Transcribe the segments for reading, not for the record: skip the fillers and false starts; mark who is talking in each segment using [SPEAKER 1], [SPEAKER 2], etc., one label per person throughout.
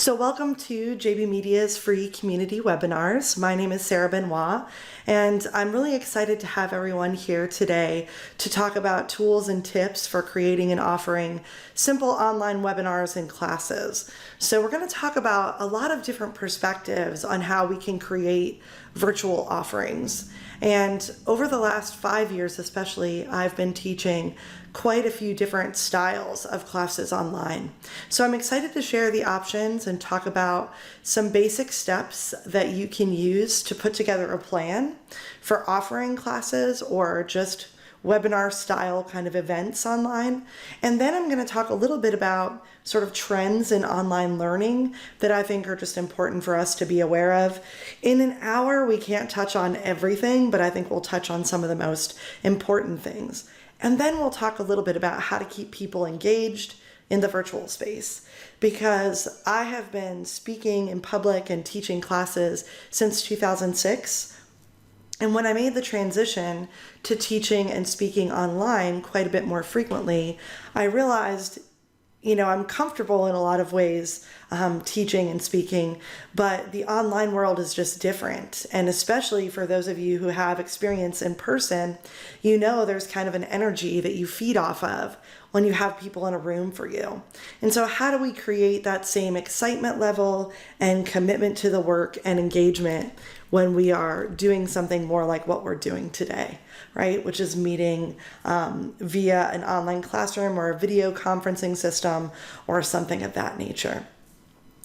[SPEAKER 1] So welcome to JB Media's free community webinars. My name is Sarah Benoit, and I'm really excited to have everyone here today to talk about tools and tips for creating and offering simple online webinars and classes. So we're going to talk about a lot of different perspectives on how we can create virtual offerings. And over the last 5 years especially, I've been teaching quite a few different styles of classes online. So I'm excited to share the options and talk about some basic steps that you can use to put together a plan for offering classes or just webinar style kind of events online. And then I'm going to talk a little bit about sort of trends in online learning that I think are just important for us to be aware of. In an hour, we can't touch on everything, but I think we'll touch on some of the most important things. And then we'll talk a little bit about how to keep people engaged in the virtual space, because I have been speaking in public and teaching classes since 2006. And when I made the transition to teaching and speaking online quite a bit more frequently, I realized, I'm comfortable in a lot of ways teaching and speaking, but the online world is just different. And especially for those of you who have experience in person, there's kind of an energy that you feed off of when you have people in a room for you. And so how do we create that same excitement level and commitment to the work and engagement when we are doing something more like what we're doing today, right? Which is meeting via an online classroom or a video conferencing system or something of that nature.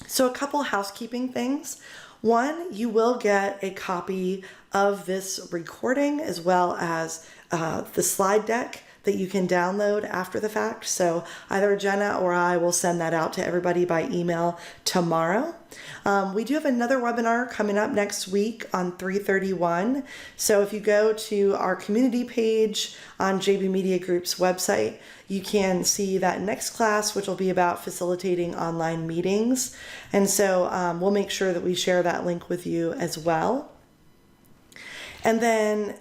[SPEAKER 1] So a couple housekeeping things. One, you will get a copy of this recording as well as the slide deck that you can download after the fact. So either Jenna or I will send that out to everybody by email tomorrow. We do have another webinar coming up next week on 3/31. So if you go to our community page on JB Media Group's website, you can see that next class, which will be about facilitating online meetings. And so we'll make sure that we share that link with you as well. And then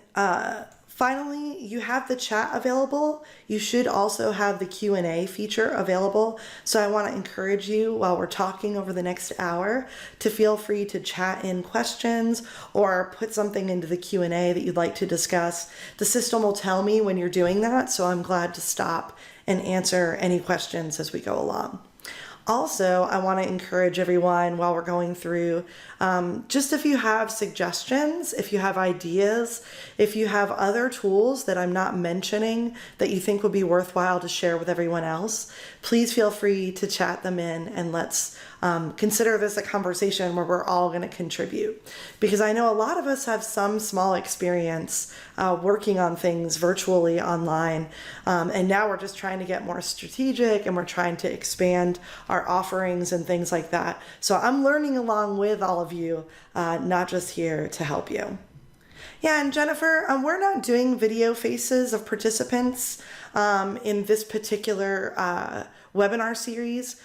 [SPEAKER 1] finally, you have the chat available. You should also have the Q&A feature available. So I want to encourage you while we're talking over the next hour to feel free to chat in questions or put something into the Q&A that you'd like to discuss. The system will tell me when you're doing that, so I'm glad to stop and answer any questions as we go along. Also, I want to encourage everyone while we're going through, just if you have suggestions, if you have ideas, if you have other tools that I'm not mentioning that you think would be worthwhile to share with everyone else, please feel free to chat them in, and let's consider this a conversation where we're all going to contribute. Because I know a lot of us have some small experience working on things virtually online, and now we're just trying to get more strategic and we're trying to expand our offerings and things like that. So I'm learning along with all of you, not just here to help you. Yeah, and Jennifer, we're not doing video faces of participants in this particular webinar series.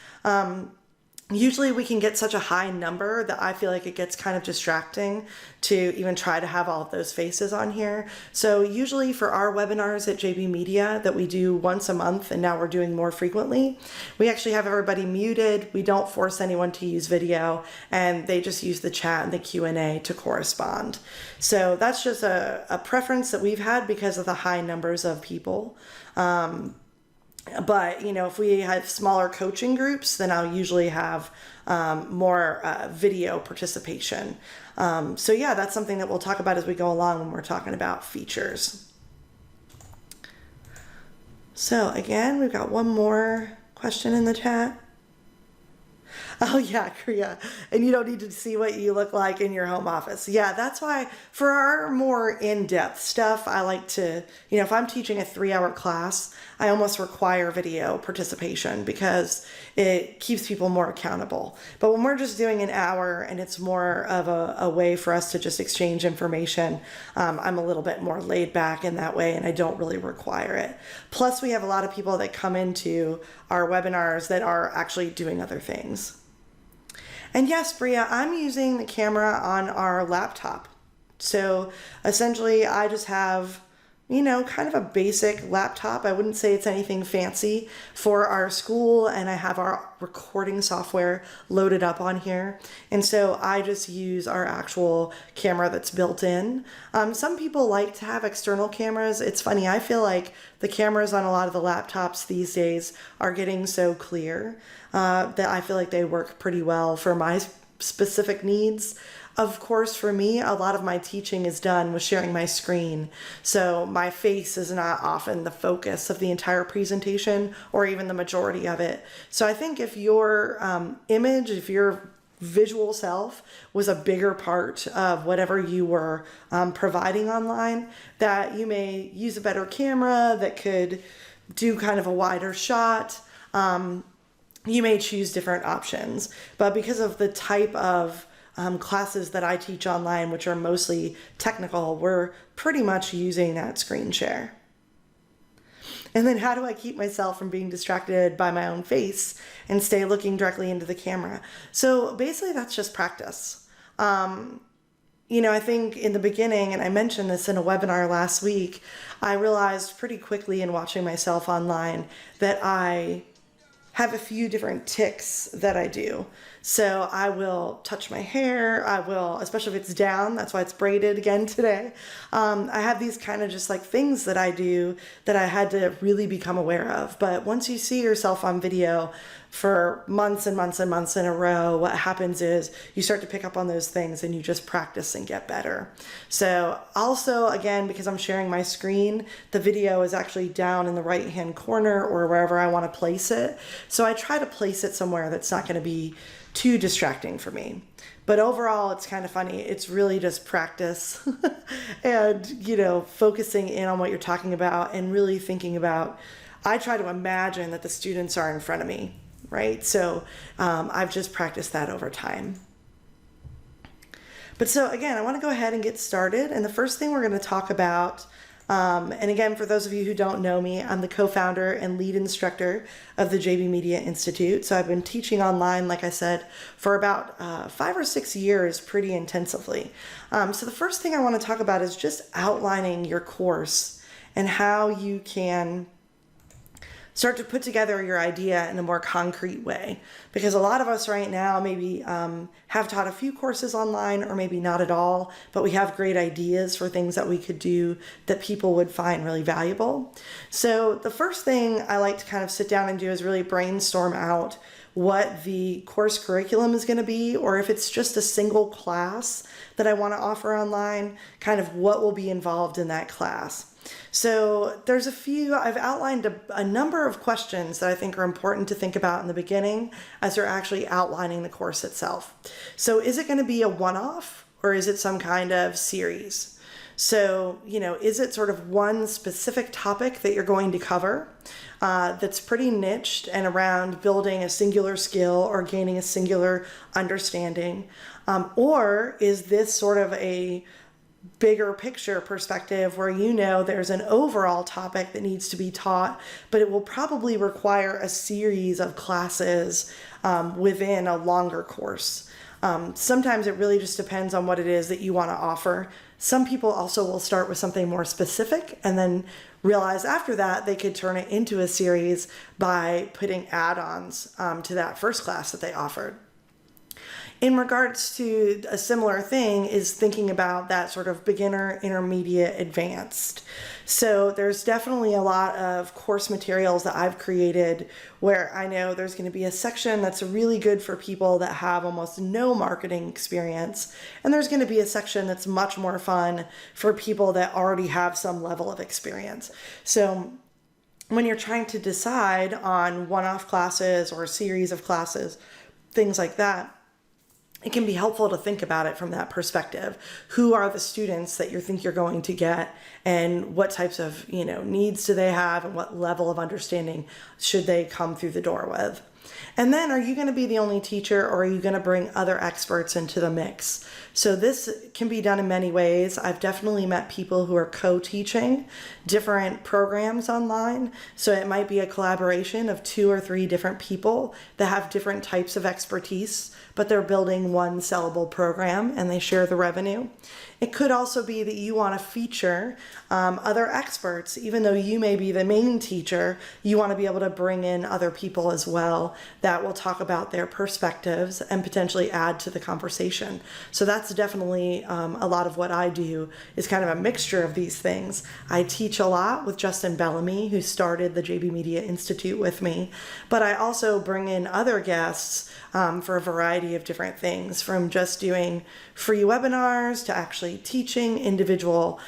[SPEAKER 1] Usually we can get such a high number that I feel like it gets kind of distracting to even try to have all of those faces on here. So usually for our webinars at JB Media that we do once a month, and now we're doing more frequently, we actually have everybody muted. We don't force anyone to use video, and they just use the chat and the Q&A to correspond. So that's just a preference that we've had because of the high numbers of people. But, if we have smaller coaching groups, then I'll usually have more video participation. So yeah, that's something that we'll talk about as we go along when we're talking about features. So again, we've got one more question in the chat. Oh yeah, Korea. And you don't need to see what you look like in your home office. Yeah, that's why for our more in-depth stuff, I like to, if I'm teaching a 3-hour class, I almost require video participation because it keeps people more accountable. But when we're just doing an hour and it's more of a way for us to just exchange information, I'm a little bit more laid back in that way, and I don't really require it. Plus, we have a lot of people that come into our webinars that are actually doing other things. And yes, Bria, I'm using the camera on our laptop. So essentially I just have kind of a basic laptop. I wouldn't say it's anything fancy for our school, and I have our recording software loaded up on here. And so I just use our actual camera that's built in. Some people like to have external cameras. It's funny, I feel like the cameras on a lot of the laptops these days are getting so clear that I feel like they work pretty well for my specific needs. Of course, for me, a lot of my teaching is done with sharing my screen. So my face is not often the focus of the entire presentation or even the majority of it. So I think if your image, if your visual self was a bigger part of whatever you were providing online, that you may use a better camera that could do kind of a wider shot. You may choose different options. But because of the type of classes that I teach online, which are mostly technical, we're pretty much using that screen share. And then how do I keep myself from being distracted by my own face and stay looking directly into the camera? So basically that's just practice. I think in the beginning, and I mentioned this in a webinar last week, I realized pretty quickly in watching myself online that I have a few different tics that I do. So I will touch my hair. I will, especially if it's down, that's why it's braided again today. I have these kind of just like things that I do that I had to really become aware of. But once you see yourself on video for months and months and months in a row, what happens is you start to pick up on those things and you just practice and get better. So also, again, because I'm sharing my screen, the video is actually down in the right-hand corner or wherever I want to place it. So I try to place it somewhere that's not going to be too distracting for me. But overall, it's kind of funny. It's really just practice and, focusing in on what you're talking about and really thinking about, I try to imagine that the students are in front of me, right? So I've just practiced that over time. But so again, I want to go ahead and get started. And the first thing we're going to talk about, and again, for those of you who don't know me, I'm the co-founder and lead instructor of the JB Media Institute. So I've been teaching online, like I said, for about 5 or 6 years pretty intensively. So the first thing I want to talk about is just outlining your course and how you can start to put together your idea in a more concrete way. Because a lot of us right now maybe have taught a few courses online or maybe not at all, but we have great ideas for things that we could do that people would find really valuable. So the first thing I like to kind of sit down and do is really brainstorm out what the course curriculum is going to be, or if it's just a single class that I want to offer online, kind of what will be involved in that class. So there's I've outlined a number of questions that I think are important to think about in the beginning as you're actually outlining the course itself. So is it going to be a one-off or is it some kind of series? So, is it sort of one specific topic that you're going to cover that's pretty niched and around building a singular skill or gaining a singular understanding? Or is this sort of a bigger picture perspective where there's an overall topic that needs to be taught, but it will probably require a series of classes within a longer course. Sometimes it really just depends on what it is that you want to offer. Some people also will start with something more specific and then realize after that they could turn it into a series by putting add-ons to that first class that they offered. In regards to a similar thing is thinking about that sort of beginner, intermediate, advanced. So there's definitely a lot of course materials that I've created where I know there's going to be a section that's really good for people that have almost no marketing experience. And there's going to be a section that's much more fun for people that already have some level of experience. So when you're trying to decide on one-off classes or a series of classes, things like that, it can be helpful to think about it from that perspective. Who are the students that you think you're going to get, and what types of needs do they have, and what level of understanding should they come through the door with? And then, are you going to be the only teacher, or are you going to bring other experts into the mix? So this can be done in many ways. I've definitely met people who are co-teaching different programs online. So it might be a collaboration of 2 or 3 different people that have different types of expertise, but they're building one sellable program and they share the revenue. It could also be that you want to feature other experts. Even though you may be the main teacher, you want to be able to bring in other people as well that will talk about their perspectives and potentially add to the conversation. So that's definitely a lot of what I do, is kind of a mixture of these things. I teach a lot with Justin Bellamy, who started the JB Media Institute with me, but I also bring in other guests for a variety of different things, from just doing free webinars to actually teaching individual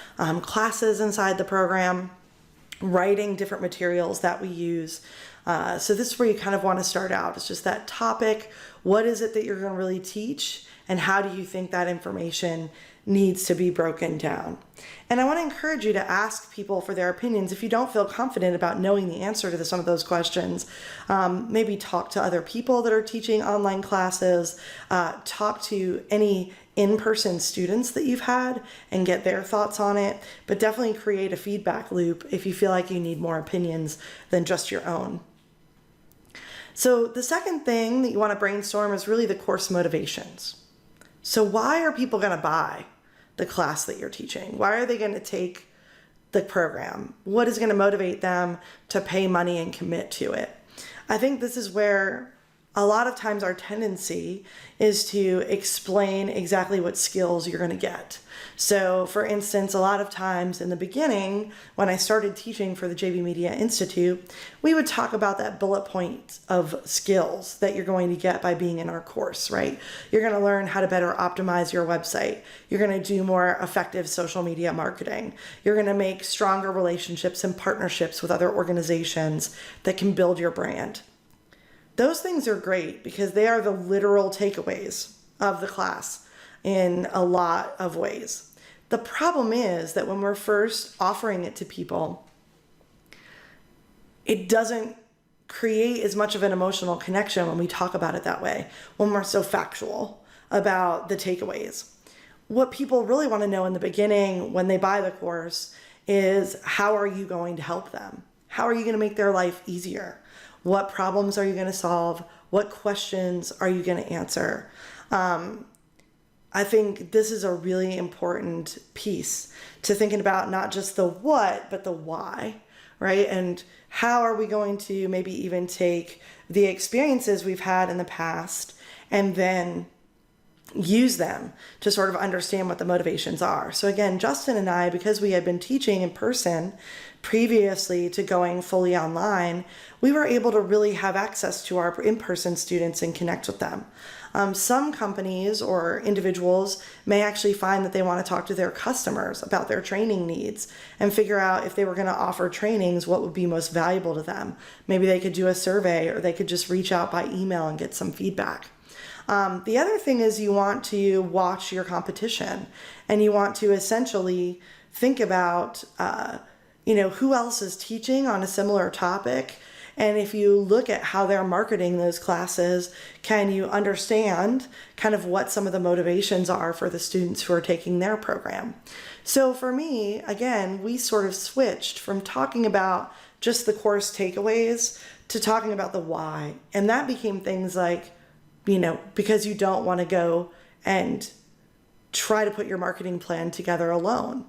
[SPEAKER 1] classes inside the program, writing different materials that we use. So this is where you kind of want to start out. It's just that topic. What is it that you're going to really teach? And how do you think that information needs to be broken down? And I want to encourage you to ask people for their opinions. If you don't feel confident about knowing the answer to some of those questions, maybe talk to other people that are teaching online classes, talk to any in-person students that you've had and get their thoughts on it, but definitely create a feedback loop if you feel like you need more opinions than just your own. So the second thing that you want to brainstorm is really the course motivations. So why are people going to buy the class that you're teaching? Why are they going to take the program? What is going to motivate them to pay money and commit to it? I think this is where a lot of times our tendency is to explain exactly what skills you're going to get. So for instance, a lot of times in the beginning, when I started teaching for the JB Media Institute, we would talk about that bullet point of skills that you're going to get by being in our course, right? You're going to learn how to better optimize your website. You're going to do more effective social media marketing. You're going to make stronger relationships and partnerships with other organizations that can build your brand. Those things are great because they are the literal takeaways of the class in a lot of ways. The problem is that when we're first offering it to people, it doesn't create as much of an emotional connection when we talk about it that way, when we're so factual about the takeaways. What people really want to know in the beginning when they buy the course is, how are you going to help them? How are you going to make their life easier? What problems are you going to solve? What questions are you going to answer? I think this is a really important piece to thinking about, not just the what, but the why, right? And how are we going to maybe even take the experiences we've had in the past and then use them to sort of understand what the motivations are. So again, Justin and I, because we had been teaching in person previously to going fully online, we were able to really have access to our in-person students and connect with them. Some companies or individuals may actually find that they want to talk to their customers about their training needs and figure out if they were going to offer trainings, what would be most valuable to them. Maybe they could do a survey, or they could just reach out by email and get some feedback. The other thing is, you want to watch your competition, and you want to essentially think about, who else is teaching on a similar topic. And if you look at how they're marketing those classes, can you understand kind of what some of the motivations are for the students who are taking their program? So for me, again, we sort of switched from talking about just the course takeaways to talking about the why. And that became things like, because you don't want to go and try to put your marketing plan together alone,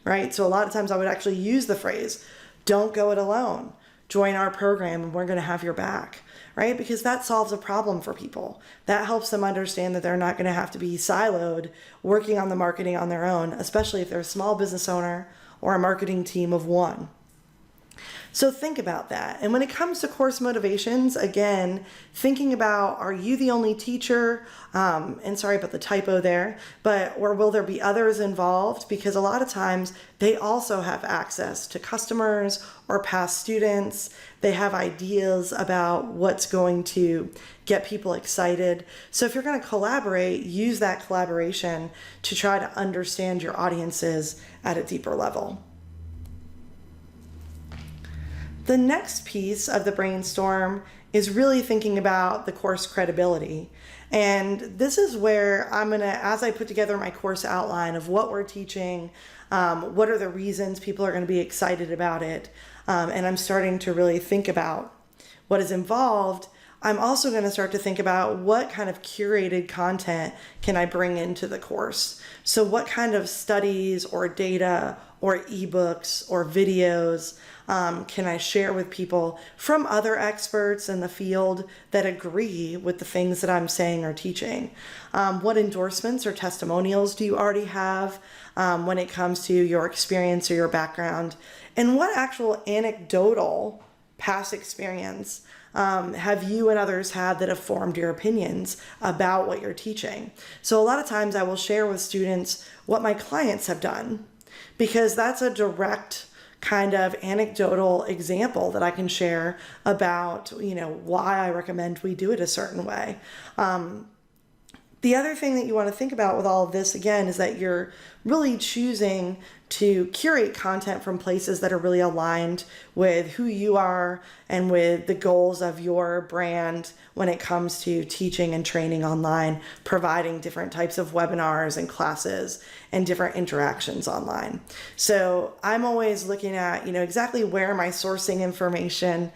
[SPEAKER 1] right? So a lot of times I would actually use the phrase, don't go it alone. Join our program and we're going to have your back, right? Because that solves a problem for people. That helps them understand that they're not going to have to be siloed working on the marketing on their own, especially if they're a small business owner or a marketing team of one. So think about that. And when it comes to course motivations, again, thinking about, are you the only teacher? And sorry about the typo there, or will there be others involved? Because a lot of times they also have access to customers or past students. They have ideas about what's going to get people excited. So if you're going to collaborate, use that collaboration to try to understand your audiences at a deeper level. The next piece of the brainstorm is really thinking about the course credibility. And this is where I'm going to, as I put together my course outline of what we're teaching, what are the reasons people are going to be excited about it, and I'm starting to really think about what is involved, I'm also going to start to think about what kind of curated content can I bring into the course. So what kind of studies or data or ebooks or videos can I share with people from other experts in the field that agree with the things that I'm saying or teaching? What endorsements or testimonials do you already have when it comes to your experience or your background? And what actual anecdotal past experience have you and others had that have formed your opinions about what you're teaching? So a lot of times I will share with students what my clients have done, because that's a direct kind of anecdotal example that I can share about, why I recommend we do it a certain way. The other thing that you want to think about with all of this, again, is that you're really choosing to curate content from places that are really aligned with who you are and with the goals of your brand when it comes to teaching and training online, providing different types of webinars and classes and different interactions online. So I'm always looking at, exactly where am I sourcing information?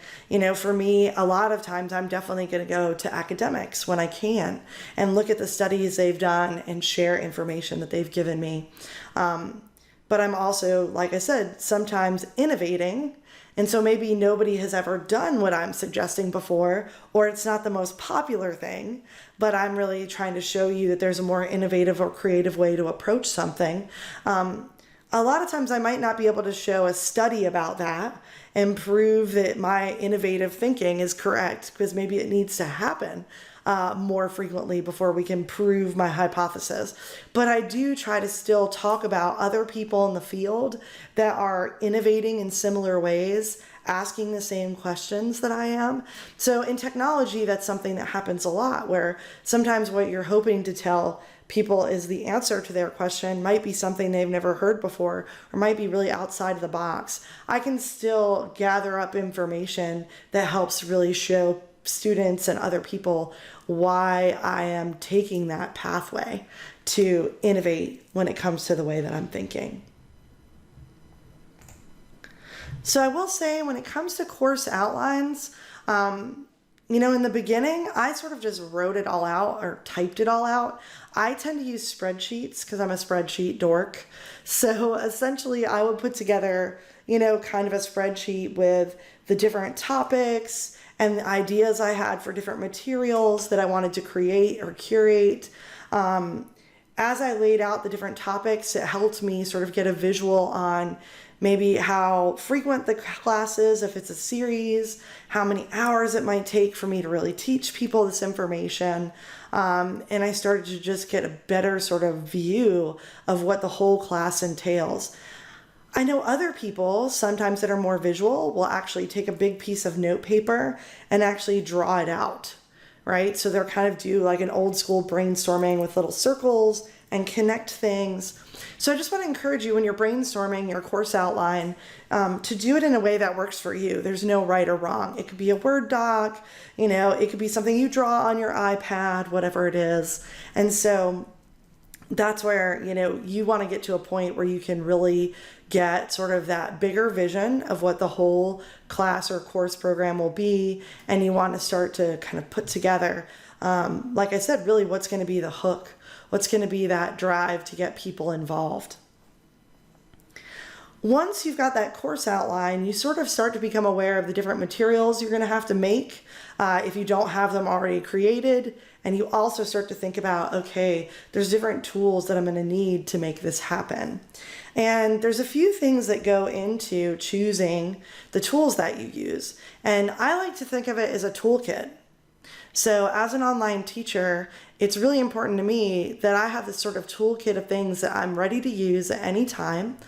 [SPEAKER 1] For me, a lot of times I'm definitely going to go to academics when I can and look at the studies they've done and share information that they've given me. But I'm also, like I said, sometimes innovating. And so maybe nobody has ever done what I'm suggesting before, or it's not the most popular thing, but I'm really trying to show you that there's a more innovative or creative way to approach something. A lot of times I might not be able to show a study about that and prove that my innovative thinking is correct, because maybe it needs to happen more frequently before we can prove my hypothesis. But I do try to still talk about other people in the field that are innovating in similar ways, asking the same questions that I am. So in technology, that's something that happens a lot, where sometimes what you're hoping to tell people is the answer to their question might be something they've never heard before, or might be really outside of the box. I can still gather up information that helps really show students and other people why I am taking that pathway to innovate when it comes to the way that I'm thinking. So I will say, when it comes to course outlines, in the beginning, I sort of just wrote it all out or typed it all out. I tend to use spreadsheets because I'm a spreadsheet dork. So essentially I would put together, kind of a spreadsheet with the different topics and the ideas I had for different materials that I wanted to create or curate. As I laid out the different topics, it helped me sort of get a visual on maybe how frequent the class is, if it's a series, how many hours it might take for me to really teach people this information. And I started to just get a better sort of view of what the whole class entails. I know other people, sometimes that are more visual, will actually take a big piece of note paper and actually draw it out, right? So they'll kind of do like an old school brainstorming with little circles and connect things. So I just want to encourage you, when you're brainstorming your course outline, to do it in a way that works for you. There's no right or wrong. It could be a Word doc, it could be something you draw on your iPad, whatever it is. And so that's where, you want to get to a point where you can really get sort of that bigger vision of what the whole class or course program will be. And you want to start to kind of put together, like I said, really what's going to be the hook, what's going to be that drive to get people involved. Once you've got that course outline, you sort of start to become aware of the different materials you're going to have to make if you don't have them already created. And you also start to think about, okay, there's different tools that I'm going to need to make this happen. And there's a few things that go into choosing the tools that you use. And I like to think of it as a toolkit. So as an online teacher, it's really important to me that I have this sort of toolkit of things that I'm ready to use at any time.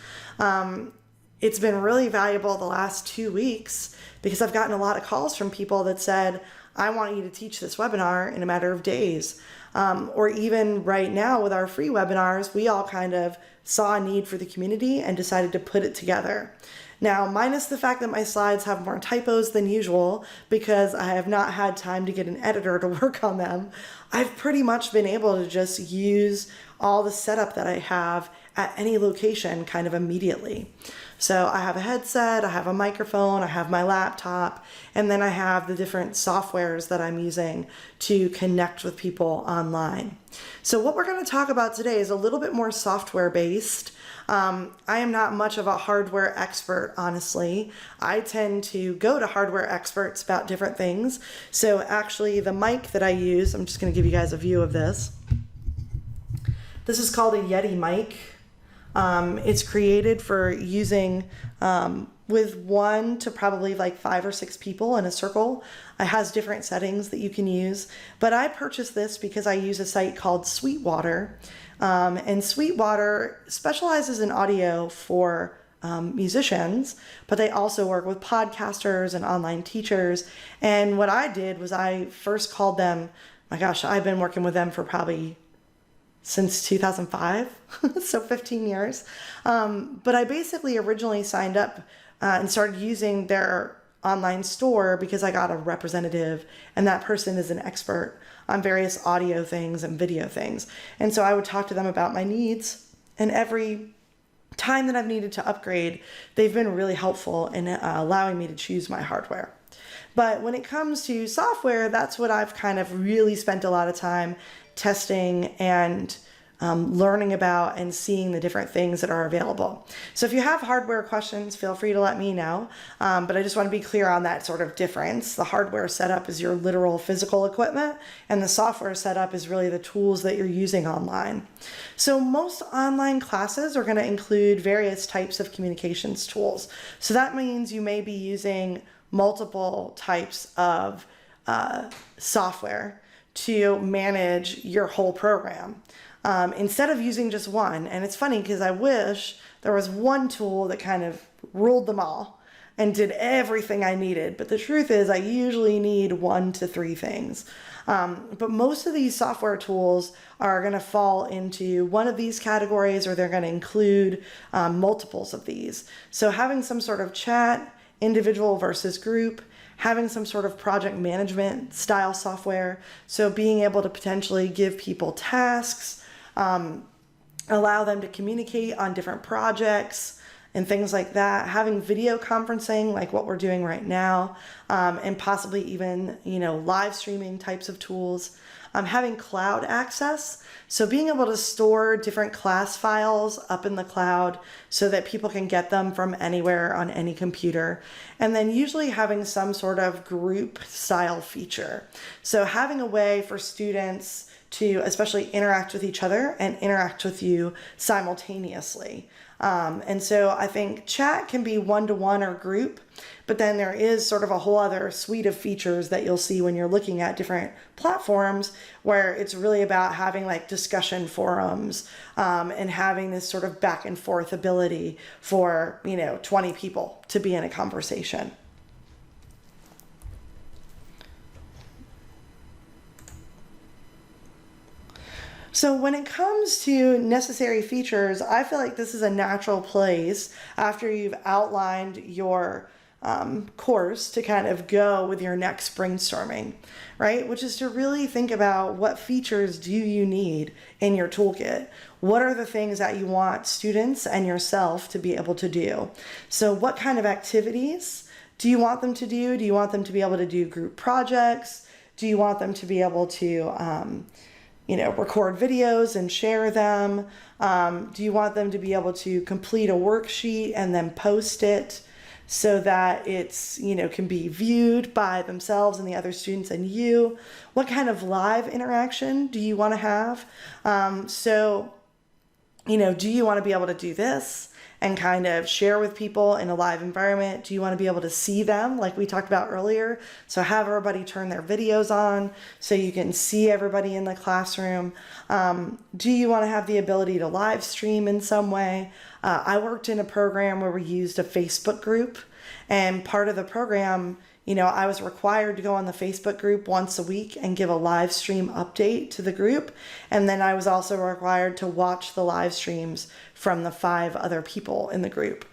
[SPEAKER 1] It's been really valuable the last 2 weeks because I've gotten a lot of calls from people that said, I want you to teach this webinar in a matter of days. Or even right now with our free webinars, we all kind of saw a need for the community and decided to put it together. Now, minus the fact that my slides have more typos than usual because I have not had time to get an editor to work on them, I've pretty much been able to just use all the setup that I have at any location kind of immediately. So I have a headset, I have a microphone, I have my laptop, and then I have the different softwares that I'm using to connect with people online. So what we're going to talk about today is a little bit more software based. I am not much of a hardware expert, honestly. I tend to go to hardware experts about different things. So actually the mic that I use, I'm just going to give you guys a view of this. This is called a Yeti mic. It's created for using with 1 to probably like 5 or 6 people in a circle. It has different settings that you can use, but I purchased this because I use a site called Sweetwater, and Sweetwater specializes in audio for musicians, but they also work with podcasters and online teachers. And what I did was I first called them, my gosh, I've been working with them for probably since 2005, so 15 years. But I basically originally signed up and started using their online store because I got a representative, and that person is an expert on various audio things and video things. And so I would talk to them about my needs, and every time that I've needed to upgrade, they've been really helpful in allowing me to choose my hardware. But when it comes to software, that's what I've kind of really spent a lot of time testing and learning about and seeing the different things that are available. So if you have hardware questions, feel free to let me know. But I just want to be clear on that sort of difference. The hardware setup is your literal physical equipment, and the software setup is really the tools that you're using online. So most online classes are going to include various types of communications tools. So that means you may be using multiple types of software to manage your whole program instead of using just one. And it's funny because I wish there was one tool that kind of ruled them all and did everything I needed. But the truth is I usually need 1 to 3 things. But most of these software tools are going to fall into one of these categories, or they're going to include multiples of these. So having some sort of chat, individual versus group, having some sort of project management style software. So being able to potentially give people tasks, allow them to communicate on different projects and things like that. Having video conferencing like what we're doing right now, and possibly even, live streaming types of tools. Having cloud access, so being able to store different class files up in the cloud so that people can get them from anywhere on any computer. And then usually having some sort of group style feature. So having a way for students to especially interact with each other and interact with you simultaneously. And so I think chat can be one-to-one or group, but then there is sort of a whole other suite of features that you'll see when you're looking at different platforms, where it's really about having like discussion forums, and having this sort of back and forth ability for, 20 people to be in a conversation. So when it comes to necessary features, I feel like this is a natural place after you've outlined your course to kind of go with your next brainstorming, right? Which is to really think about what features do you need in your toolkit? What are the things that you want students and yourself to be able to do? So what kind of activities do you want them to do? Do you want them to be able to do group projects? Do you want them to be able to record videos and share them? Do you want them to be able to complete a worksheet and then post it so that it's, can be viewed by themselves and the other students and you? What kind of live interaction do you want to have? Do you want to be able to do this and kind of share with people in a live environment? Do you want to be able to see them like we talked about earlier? So have everybody turn their videos on so you can see everybody in the classroom. Do you want to have the ability to live stream in some way? I worked in a program where we used a Facebook group, and part of the program, I was required to go on the Facebook group once a week and give a live stream update to the group. And then I was also required to watch the live streams from the 5 other people in the group.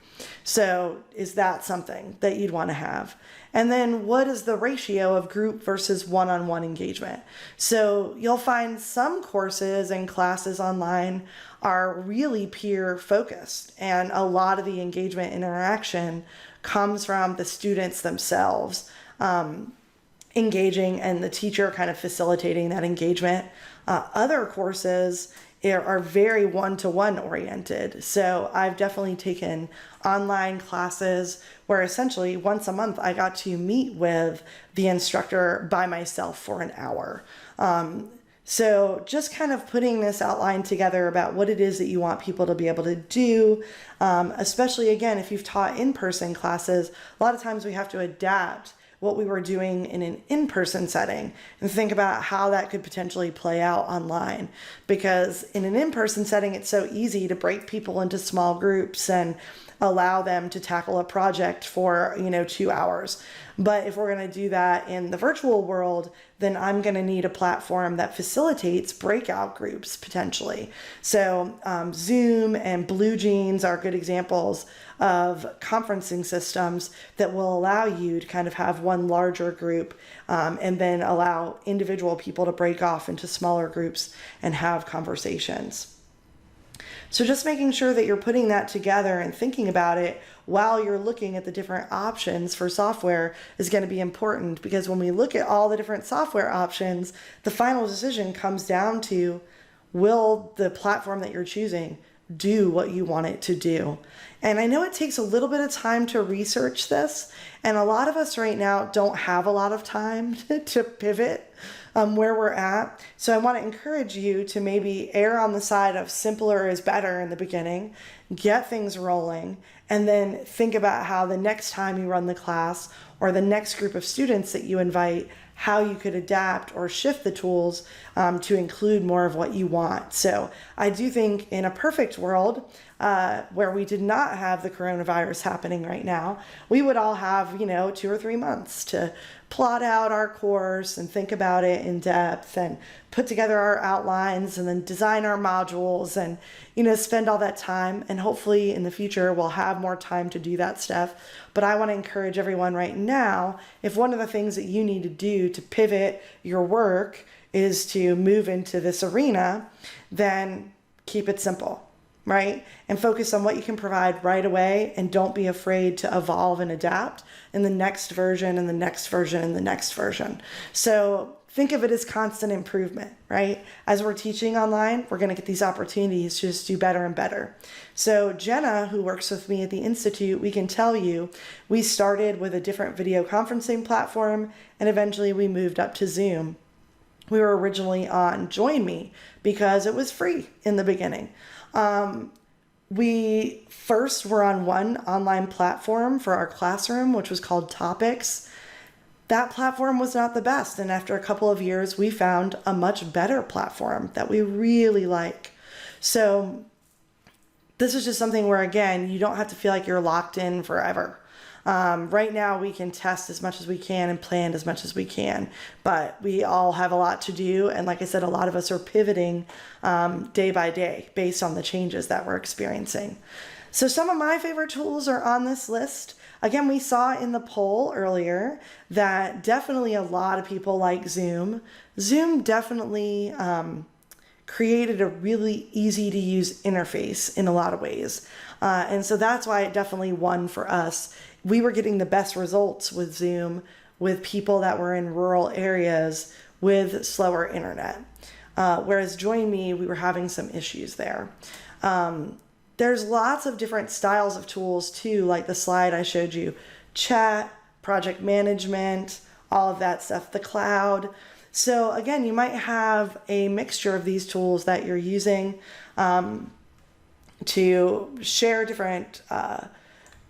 [SPEAKER 1] So is that something that you'd want to have? And then what is the ratio of group versus one-on-one engagement? So you'll find some courses and classes online are really peer focused, and a lot of the engagement interaction comes from the students themselves engaging and the teacher kind of facilitating that engagement. Other courses are very one-to-one oriented. So I've definitely taken online classes where essentially once a month I got to meet with the instructor by myself for an hour. So just kind of putting this outline together about what it is that you want people to be able to do, especially again, if you've taught in-person classes, a lot of times we have to adapt what we were doing in an in-person setting and think about how that could potentially play out online. Because in an in-person setting, it's so easy to break people into small groups and allow them to tackle a project for, 2 hours. But if we're going to do that in the virtual world, then I'm going to need a platform that facilitates breakout groups potentially. So Zoom and Blue Jeans are good examples of conferencing systems that will allow you to kind of have one larger group and then allow individual people to break off into smaller groups and have conversations. So just making sure that you're putting that together and thinking about it while you're looking at the different options for software is going to be important, because when we look at all the different software options, the final decision comes down to, will the platform that you're choosing do what you want it to do? And I know it takes a little bit of time to research this, and a lot of us right now don't have a lot of time to pivot where we're at. So I want to encourage you to maybe err on the side of simpler is better in the beginning, get things rolling, and then think about how the next time you run the class or the next group of students that you invite, how you could adapt or shift the tools to include more of what you want. So I do think in a perfect world where we did not have the coronavirus happening right now, we would all have, 2 or 3 months to plot out our course and think about it in depth and put together our outlines and then design our modules and, spend all that time. And hopefully in the future, we'll have more time to do that stuff. But I want to encourage everyone right now, if one of the things that you need to do to pivot your work is to move into this arena, then keep it simple, right? And focus on what you can provide right away, and don't be afraid to evolve and adapt in the next version and the next version and the next version. So think of it as constant improvement, right? As we're teaching online, we're going to get these opportunities to just do better and better. So Jenna, who works with me at the Institute, we can tell you, we started with a different video conferencing platform, and eventually we moved up to Zoom. We were originally on Join Me because it was free in the beginning. We first were on one online platform for our classroom, which was called Topics. That platform was not the best. And after a couple of years, we found a much better platform that we really like. So this is just something where, again, you don't have to feel like you're locked in forever. Right now we can test as much as we can and plan as much as we can, but we all have a lot to do. And like I said, a lot of us are pivoting day by day based on the changes that we're experiencing. So some of my favorite tools are on this list. Again, we saw in the poll earlier that definitely a lot of people like Zoom. Zoom definitely created a really easy to use interface in a lot of ways. And so that's why it definitely won for us. We were getting the best results with Zoom with people that were in rural areas with slower internet. Whereas Join Me, we were having some issues there. There's lots of different styles of tools too, like the slide I showed you, chat, project management, all of that stuff, the cloud. So again, you might have a mixture of these tools that you're using to share different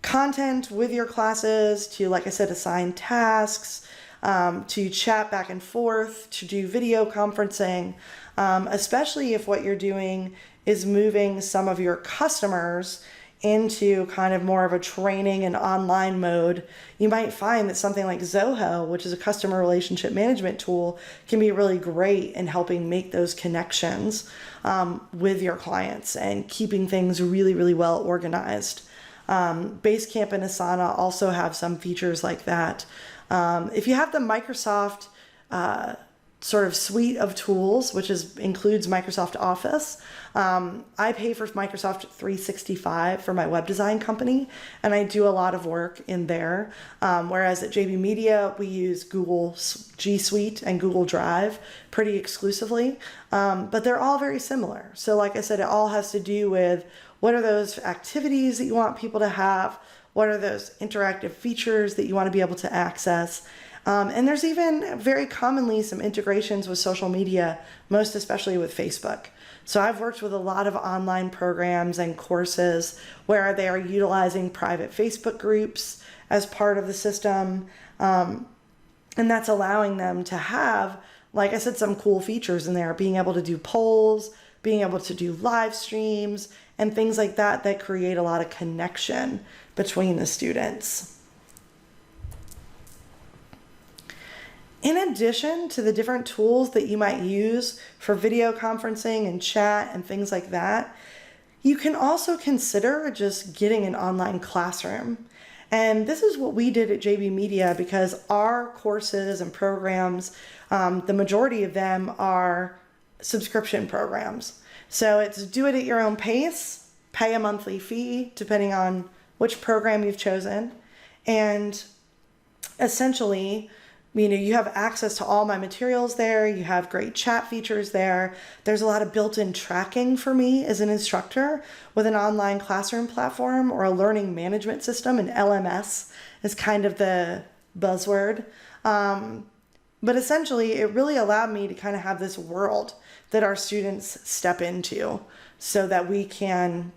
[SPEAKER 1] content with your classes, to, like I said, assign tasks, to chat back and forth, to do video conferencing, especially if what you're doing is moving some of your customers into kind of more of a training and online mode. You might find that something like Zoho, which is a customer relationship management tool, can be really great in helping make those connections with your clients and keeping things really, really well organized. Basecamp and Asana also have some features like that. If you have the Microsoft sort of suite of tools, which includes Microsoft Office. I pay for Microsoft 365 for my web design company, and I do a lot of work in there. Whereas at JB Media, we use Google G Suite and Google Drive pretty exclusively, but they're all very similar. So like I said, it all has to do with what are those activities that you want people to have? What are those interactive features that you want to be able to access? And there's even very commonly some integrations with social media, most especially with Facebook. So I've worked with a lot of online programs and courses where they are utilizing private Facebook groups as part of the system. And that's allowing them to have, like I said, some cool features in there, being able to do polls, being able to do live streams, and things like that that create a lot of connection between the students. In addition to the different tools that you might use for video conferencing and chat and things like that, you can also consider just getting an online classroom. And this is what we did at JB Media because our courses and programs, the majority of them are subscription programs. So it's do it at your own pace, pay a monthly fee depending on which program you've chosen, and essentially, you have access to all my materials there. You have great chat features there. There's a lot of built-in tracking for me as an instructor with an online classroom platform or a learning management system. An LMS is kind of the buzzword. But essentially, it really allowed me to kind of have this world that our students step into so that we can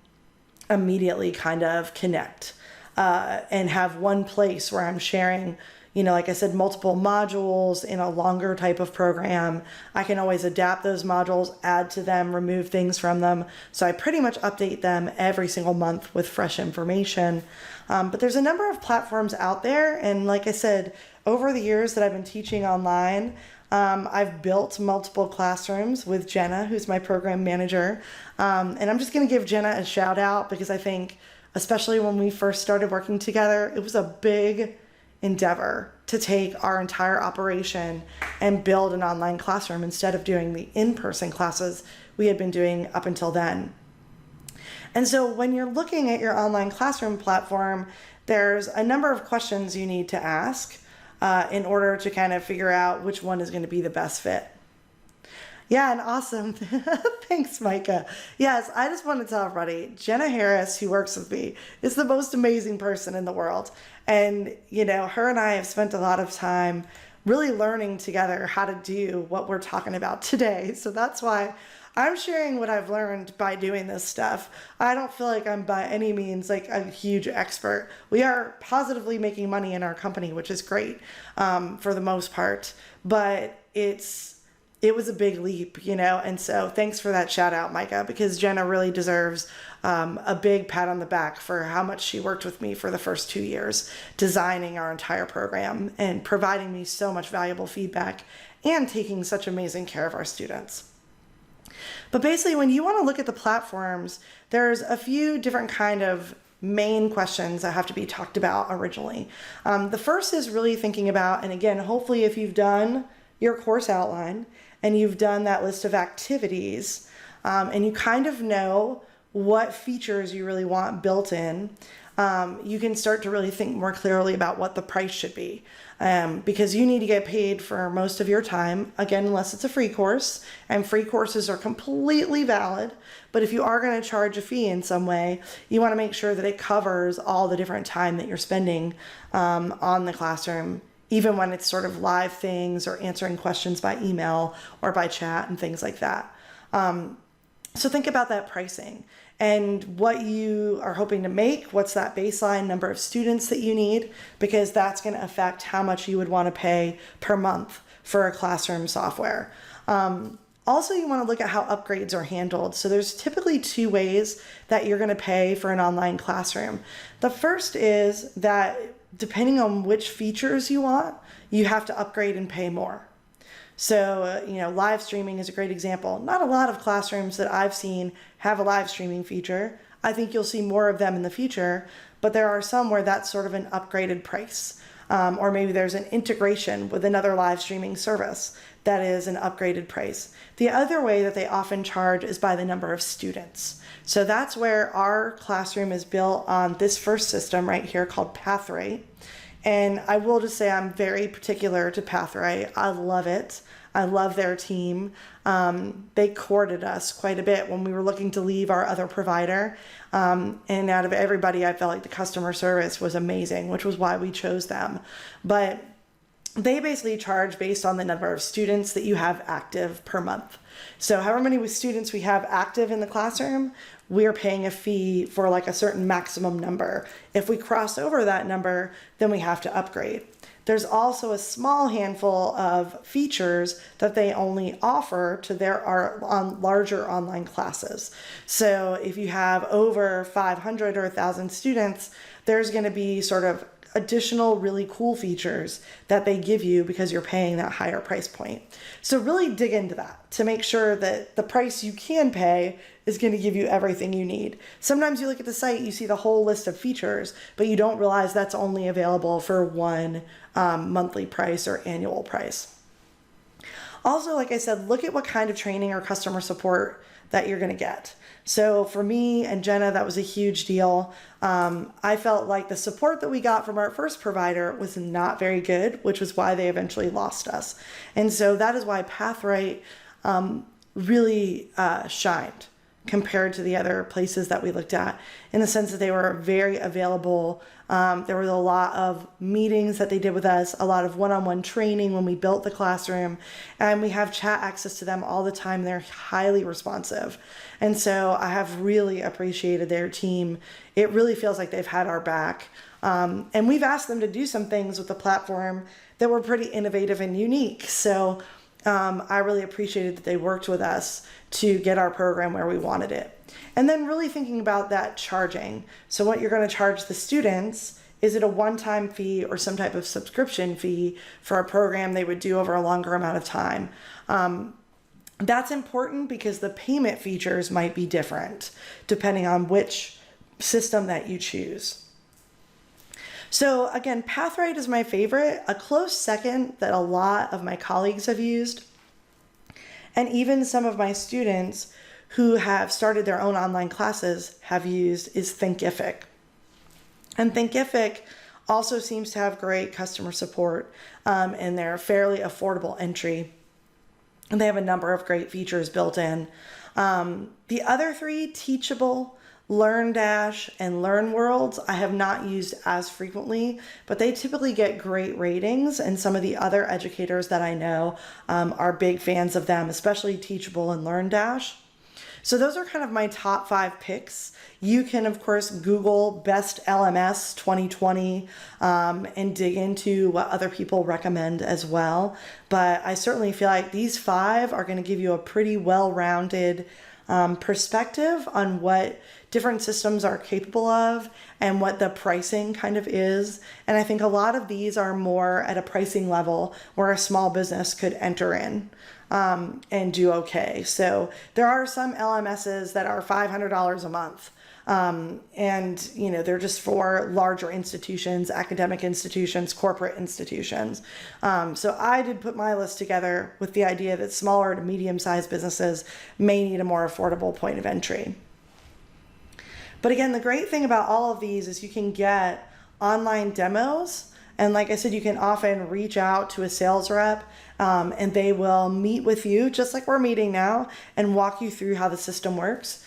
[SPEAKER 1] immediately kind of connect and have one place where I'm sharing, like I said, multiple modules in a longer type of program. I can always adapt those modules, add to them, remove things from them. So I pretty much update them every single month with fresh information. But there's a number of platforms out there. And like I said, over the years that I've been teaching online, I've built multiple classrooms with Jenna, who's my program manager. And I'm just going to give Jenna a shout out because I think, especially when we first started working together, it was a big endeavor to take our entire operation and build an online classroom instead of doing the in-person classes we had been doing up until then. And so when you're looking at your online classroom platform, there's a number of questions you need to ask in order to kind of figure out which one is going to be the best fit. Yeah, and awesome. Thanks, Micah. Yes, I just want to tell everybody, Jenna Harris, who works with me, is the most amazing person in the world. And, her and I have spent a lot of time really learning together how to do what we're talking about today. So that's why I'm sharing what I've learned by doing this stuff. I don't feel like I'm by any means like a huge expert. We are positively making money in our company, which is great for the most part, but it was a big leap, and so thanks for that shout out, Micah, because Jenna really deserves a big pat on the back for how much she worked with me for the first 2 years, designing our entire program and providing me so much valuable feedback and taking such amazing care of our students. But basically, when you want to look at the platforms, there's a few different kind of main questions that have to be talked about originally. The first is really thinking about, and again, hopefully if you've done your course outline and you've done that list of activities and you kind of know what features you really want built in, you can start to really think more clearly about what the price should be. Because you need to get paid for most of your time, again, unless it's a free course, and free courses are completely valid. But if you are going to charge a fee in some way, you want to make sure that it covers all the different time that you're spending on the classroom, even when it's sort of live things or answering questions by email or by chat and things like that. So think about that pricing and what you are hoping to make. What's that baseline number of students that you need? Because that's going to affect how much you would want to pay per month for a classroom software. Also, you want to look at how upgrades are handled. So there's typically two ways that you're going to pay for an online classroom. The first is that depending on which features you want, you have to upgrade and pay more. So, live streaming is a great example. Not a lot of classrooms that I've seen have a live streaming feature. I think you'll see more of them in the future, but there are some where that's sort of an upgraded price. Or maybe there's an integration with another live streaming service that is an upgraded price. The other way that they often charge is by the number of students. So that's where our classroom is built on this first system right here called PathRate. And I will just say I'm very particular to PathRate. I love it. I love their team. They courted us quite a bit when we were looking to leave our other provider. And out of everybody, I felt like the customer service was amazing, which was why we chose them. But they basically charge based on the number of students that you have active per month. So however many students we have active in the classroom, we're paying a fee for like a certain maximum number. If we cross over that number, then we have to upgrade. There's also a small handful of features that they only offer to their larger online classes. So if you have over 500 or 1,000 students, there's going to be sort of additional really cool features that they give you because you're paying that higher price point. So really dig into that to make sure that the price you can pay is going to give you everything you need. Sometimes you look at the site, you see the whole list of features, but you don't realize that's only available for one monthly price or annual price. Also, like I said, look at what kind of training or customer support that you're going to get. So for me and Jenna, that was a huge deal. I felt like the support that we got from our first provider was not very good, which was why they eventually lost us. And so that is why PathRate really shined compared to the other places that we looked at, in the sense that they were very available. There was a lot of meetings that they did with us, a lot of one-on-one training when we built the classroom, and we have chat access to them all the time. They're highly responsive. And so I have really appreciated their team. It really feels like they've had our back. And we've asked them to do some things with the platform that were pretty innovative and unique. So I really appreciated that they worked with us to get our program where we wanted it. And then really thinking about that charging. So what you're going to charge the students, is it a one-time fee or some type of subscription fee for a program they would do over a longer amount of time? That's important because the payment features might be different depending on which system that you choose. So again, PathRate is my favorite. A close second that a lot of my colleagues have used, and even some of my students who have started their own online classes have used, is Thinkific. And Thinkific also seems to have great customer support, and they're fairly affordable entry. And they have a number of great features built in. The other three, Teachable, LearnDash, and LearnWorlds, I have not used as frequently, but they typically get great ratings, and some of the other educators that I know are big fans of them, especially Teachable and LearnDash. So those are kind of my top 5 picks. You can, of course, Google Best LMS 2020 and dig into what other people recommend as well. But I certainly feel like these 5 are going to give you a pretty well-rounded perspective on what different systems are capable of and what the pricing kind of is. And I think a lot of these are more at a pricing level where a small business could enter in and do okay. So there are some LMSs that are $500 a month. And you know, they're just for larger institutions, academic institutions, corporate institutions. So I did put my list together with the idea that smaller to medium-sized businesses may need a more affordable point of entry. But again, the great thing about all of these is you can get online demos. And like I said, you can often reach out to a sales rep and they will meet with you, just like we're meeting now, and walk you through how the system works.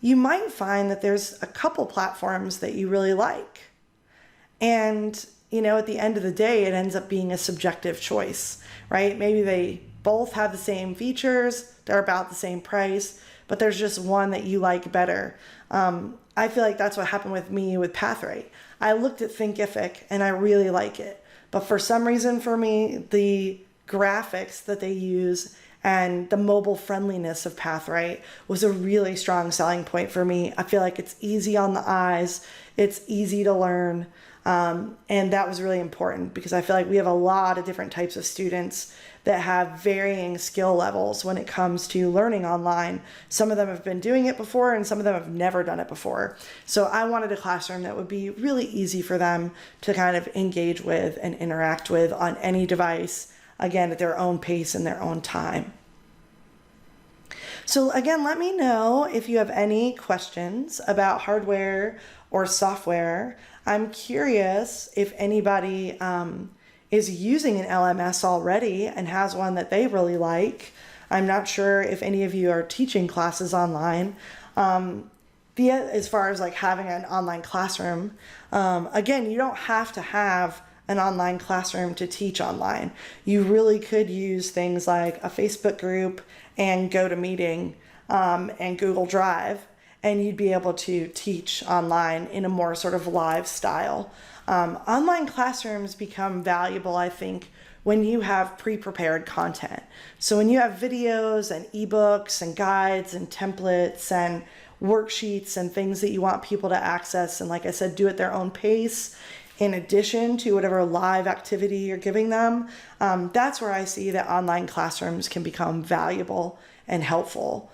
[SPEAKER 1] You might find that there's a couple platforms that you really like. And, you know, at the end of the day, it ends up being a subjective choice, right? Maybe they both have the same features, they're about the same price, but there's just one that you like better. I feel like that's what happened with me with PathRate. I looked at Thinkific and I really like it. But for some reason for me, the graphics that they use and the mobile friendliness of PathRate was a really strong selling point for me. I feel like it's easy on the eyes, it's easy to learn, and that was really important because I feel like we have a lot of different types of students that have varying skill levels when it comes to learning online. Some of them have been doing it before and some of them have never done it before. So I wanted a classroom that would be really easy for them to kind of engage with and interact with on any device, again, at their own pace and their own time. So again, let me know if you have any questions about hardware or software. I'm curious if anybody is using an LMS already and has one that they really like. I'm not sure if any of you are teaching classes online. As far as like having an online classroom, again, you don't have to have an online classroom to teach online. You really could use things like a Facebook group and GoToMeeting and Google Drive, and you'd be able to teach online in a more sort of live style. Online classrooms become valuable, I think, when you have pre-prepared content. So when you have videos and ebooks and guides and templates and worksheets and things that you want people to access and, like I said, do at their own pace, in addition to whatever live activity you're giving them, that's where I see that online classrooms can become valuable and helpful,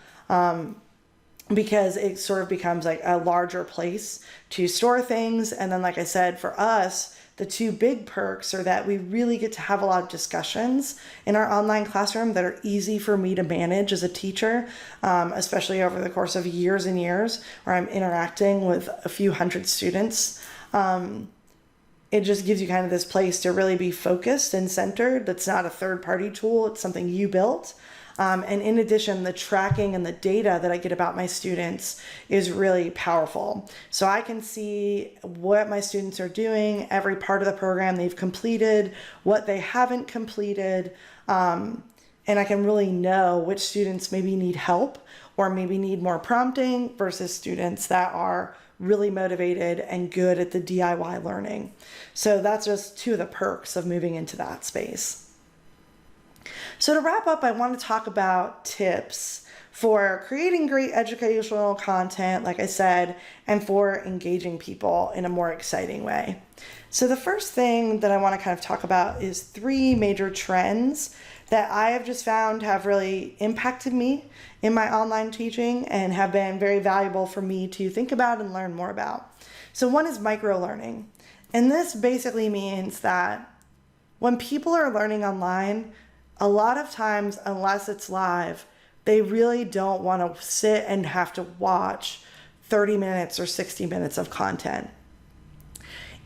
[SPEAKER 1] because it sort of becomes like a larger place to store things. And then, like I said, for us, the two big perks are that we really get to have a lot of discussions in our online classroom that are easy for me to manage as a teacher, especially over the course of years and years where I'm interacting with a few hundred students. It just gives you kind of this place to really be focused and centered. That's not a third-party tool. It's something you built. And in addition, the tracking and the data that I get about my students is really powerful. So I can see what my students are doing, every part of the program they've completed, what they haven't completed, and I can really know which students maybe need help or maybe need more prompting versus students that are really motivated and good at the DIY learning. So that's just two of the perks of moving into that space. So to wrap up, I want to talk about tips for creating great educational content, like I said, and for engaging people in a more exciting way. So the first thing that I want to kind of talk about is 3 major trends that I have just found have really impacted me in my online teaching and have been very valuable for me to think about and learn more about. So one is microlearning. And this basically means that when people are learning online, a lot of times, unless it's live, they really don't want to sit and have to watch 30 minutes or 60 minutes of content.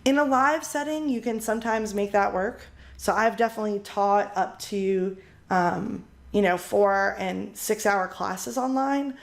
[SPEAKER 1] In a live setting, you can sometimes make that work. So I've definitely taught up to 4 and 6 hour classes online.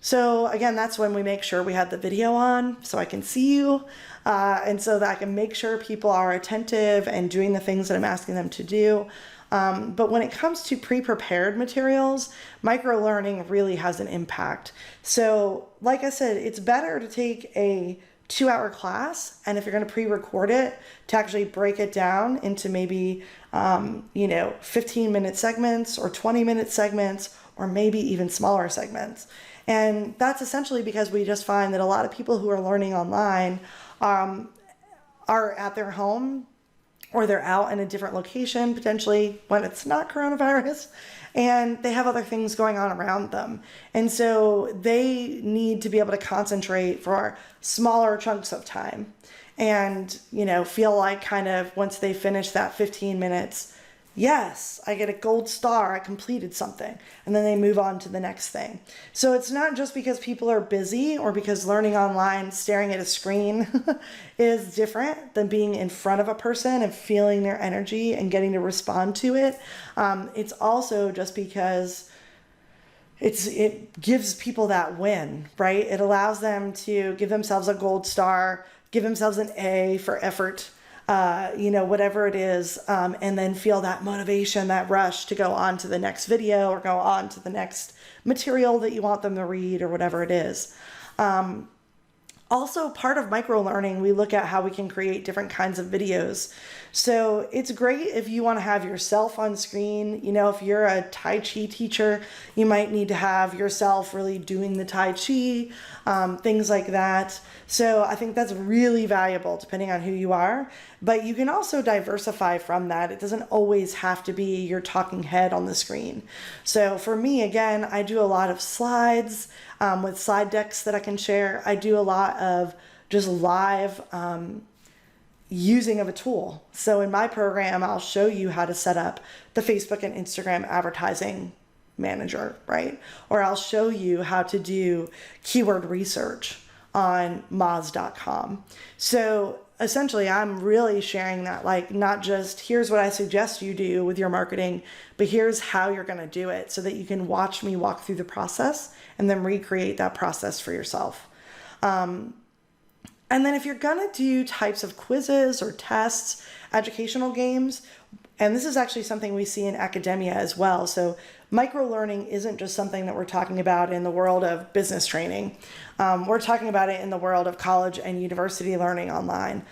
[SPEAKER 1] So again, that's when we make sure we have the video on so I can see you, and so that I can make sure people are attentive and doing the things that I'm asking them to do. But when it comes to pre-prepared materials, microlearning really has an impact. So like I said, it's better to take a 2-hour class, and if you're going to pre-record it, to actually break it down into maybe 15-minute segments or 20-minute segments, or maybe even smaller segments. And that's essentially because we just find that a lot of people who are learning online are at their home, or they're out in a different location, potentially when it's not coronavirus, and they have other things going on around them. And so they need to be able to concentrate for smaller chunks of time and, feel like kind of once they finish that 15 minutes, yes, I get a gold star, I completed something, and then they move on to the next thing. So it's not just because people are busy or because learning online, staring at a screen is different than being in front of a person and feeling their energy and getting to respond to it. It's also just because it gives people that win, right? It allows them to give themselves a gold star, give themselves an A for effort, whatever it is, and then feel that motivation, that rush to go on to the next video or go on to the next material that you want them to read or whatever it is. Also, part of microlearning, we look at how we can create different kinds of videos. So it's great if you want to have yourself on screen. You know, if you're a Tai Chi teacher, you might need to have yourself really doing the Tai Chi, things like that. So I think that's really valuable depending on who you are. But you can also diversify from that. It doesn't always have to be your talking head on the screen. So for me, again, I do a lot of slides with slide decks that I can share. I do a lot of just live using of a tool. So in my program, I'll show you how to set up the Facebook and Instagram advertising manager, right? Or I'll show you how to do keyword research on Moz.com. So essentially, I'm really sharing that, like, not just here's what I suggest you do with your marketing, but here's how you're going to do it so that you can watch me walk through the process and then recreate that process for yourself. And then if you're going to do types of quizzes or tests, educational games, and this is actually something we see in academia as well. So microlearning isn't just something that we're talking about in the world of business training. We're talking about it in the world of college and university learning online.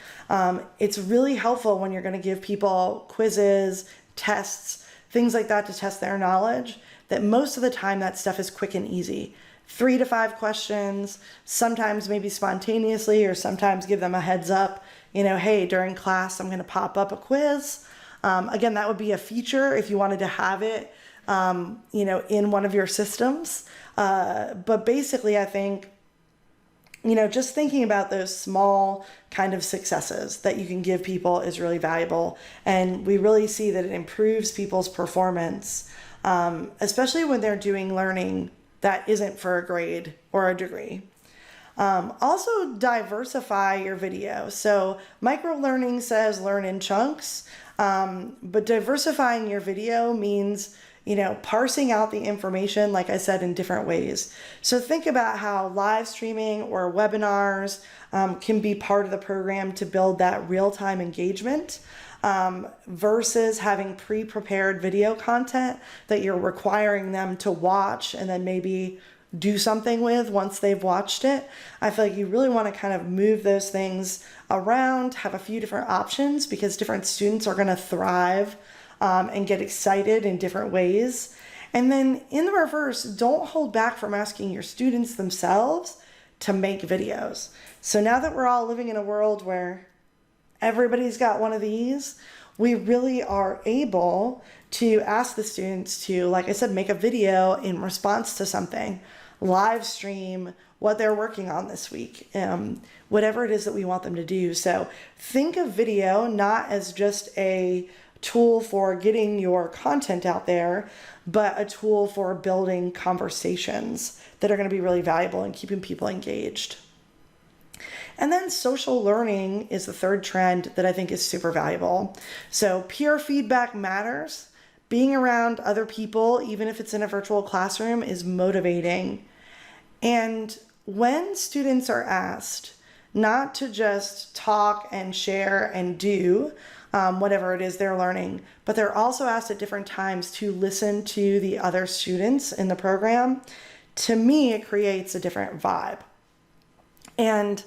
[SPEAKER 1] It's really helpful when you're going to give people quizzes, tests, things like that to test their knowledge, that most of the time that stuff is quick and easy. 3 to 5 questions, sometimes maybe spontaneously, or sometimes give them a heads up, you know, hey, during class, I'm going to pop up a quiz. Again, that would be a feature if you wanted to have it, you know, in one of your systems. But basically, I think, you know, just thinking about those small kind of successes that you can give people is really valuable. And we really see that it improves people's performance, especially when they're doing learning that isn't for a grade or a degree. Also diversify your video. So microlearning says learn in chunks, but diversifying your video means, you know, parsing out the information, like I said, in different ways. So think about how live streaming or webinars can be part of the program to build that real-time engagement, versus having pre-prepared video content that you're requiring them to watch and then maybe do something with once they've watched it. I feel like you really want to kind of move those things around, have a few different options, because different students are going to thrive and get excited in different ways. And then in the reverse, don't hold back from asking your students themselves to make videos. So now that we're all living in a world where everybody's got one of these, we really are able to ask the students to, like I said, make a video in response to something, live stream what they're working on this week, whatever it is that we want them to do. So think of video not as just a tool for getting your content out there, but a tool for building conversations that are going to be really valuable and keeping people engaged. And then social learning is the third trend that I think is super valuable. So peer feedback matters. Being around other people, even if it's in a virtual classroom, is motivating. And when students are asked not to just talk and share and do whatever it is they're learning, but they're also asked at different times to listen to the other students in the program, to me, it creates a different vibe. And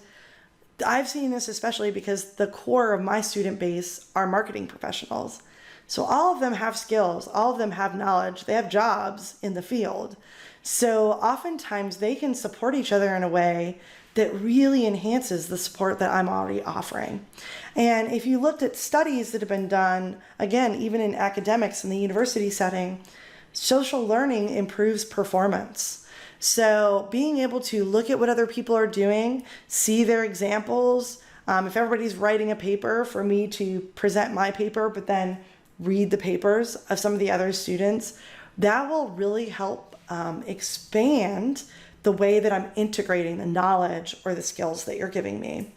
[SPEAKER 1] I've seen this especially because the core of my student base are marketing professionals. So all of them have skills, all of them have knowledge, they have jobs in the field. So oftentimes they can support each other in a way that really enhances the support that I'm already offering. And if you looked at studies that have been done, again, even in academics in the university setting, social learning improves performance. So being able to look at what other people are doing, see their examples, if everybody's writing a paper, for me to present my paper, but then read the papers of some of the other students, that will really help expand the way that I'm integrating the knowledge or the skills that you're giving me.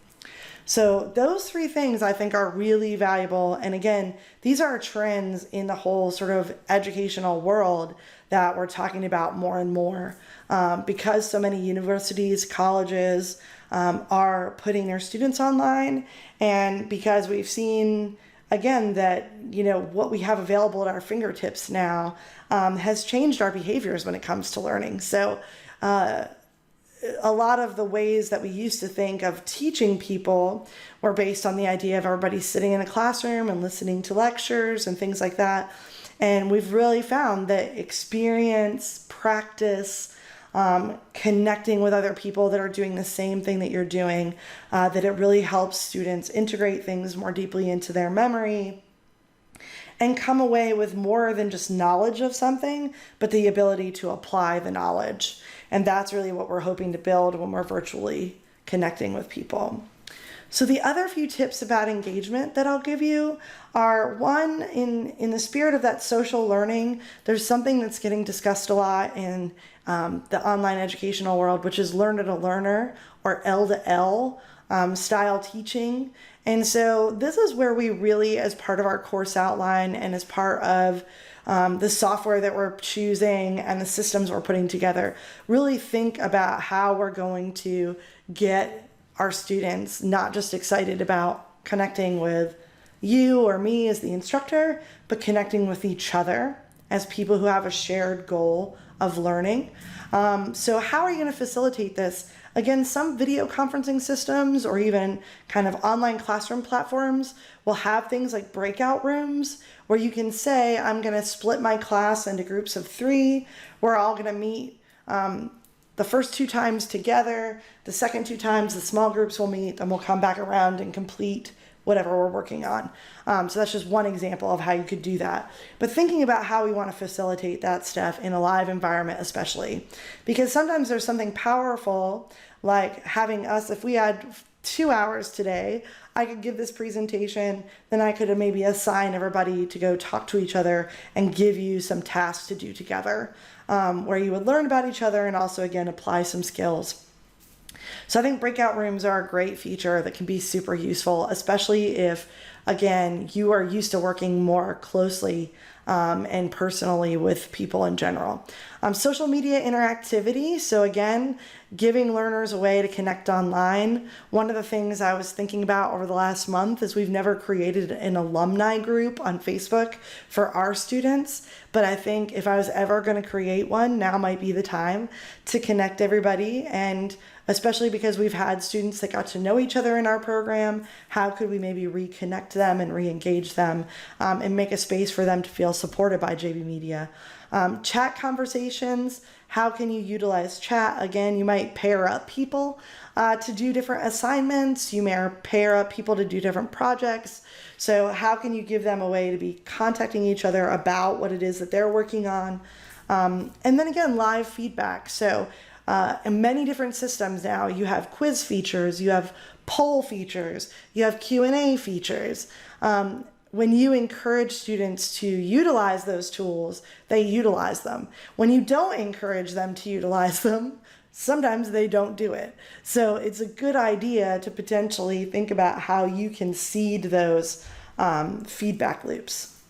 [SPEAKER 1] So those three things I think are really valuable. And again, these are trends in the whole sort of educational world that we're talking about more and more, because so many universities, colleges are putting their students online, and because we've seen, again, that, you know, what we have available at our fingertips now has changed our behaviors when it comes to learning. So a lot of the ways that we used to think of teaching people were based on the idea of everybody sitting in a classroom and listening to lectures and things like that. And we've really found that experience, practice, connecting with other people that are doing the same thing that you're doing, that it really helps students integrate things more deeply into their memory and come away with more than just knowledge of something, but the ability to apply the knowledge. And that's really what we're hoping to build when we're virtually connecting with people. So the other few tips about engagement that I'll give you are, one, in the spirit of that social learning, there's something that's getting discussed a lot in the online educational world, which is learner to learner, or L to L style teaching. And so this is where we really, as part of our course outline and as part of the software that we're choosing and the systems we're putting together, really think about how we're going to get our students not just excited about connecting with you or me as the instructor, but connecting with each other as people who have a shared goal of learning. So how are you going to facilitate this? Again, some video conferencing systems or even kind of online classroom platforms will have things like breakout rooms where you can say, I'm going to split my class into groups of 3. We're all going to meet the first 2 times together. The second 2 times, the small groups will meet, and we'll come back around and complete whatever we're working on. So that's just one example of how you could do that. But thinking about how we want to facilitate that stuff in a live environment especially, because sometimes there's something powerful like having us, if we had 2 hours today, I could give this presentation, then I could maybe assign everybody to go talk to each other and give you some tasks to do together, where you would learn about each other and also, again, apply some skills. So I think breakout rooms are a great feature that can be super useful, especially if, again, you are used to working more closely and personally with people in general. Social media interactivity. So again, giving learners a way to connect online. One of the things I was thinking about over the last month is we've never created an alumni group on Facebook for our students. But I think if I was ever going to create one, now might be the time to connect everybody. And especially because we've had students that got to know each other in our program, how could we maybe reconnect them and re-engage them and make a space for them to feel supported by JB Media? Chat conversations, how can you utilize chat? Again, you might pair up people to do different assignments. You may pair up people to do different projects. So how can you give them a way to be contacting each other about what it is that they're working on? And then again, live feedback. So in many different systems now, you have quiz features, you have poll features, you have Q&A features. When you encourage students to utilize those tools, they utilize them. When you don't encourage them to utilize them, sometimes they don't do it. So it's a good idea to potentially think about how you can seed those feedback loops.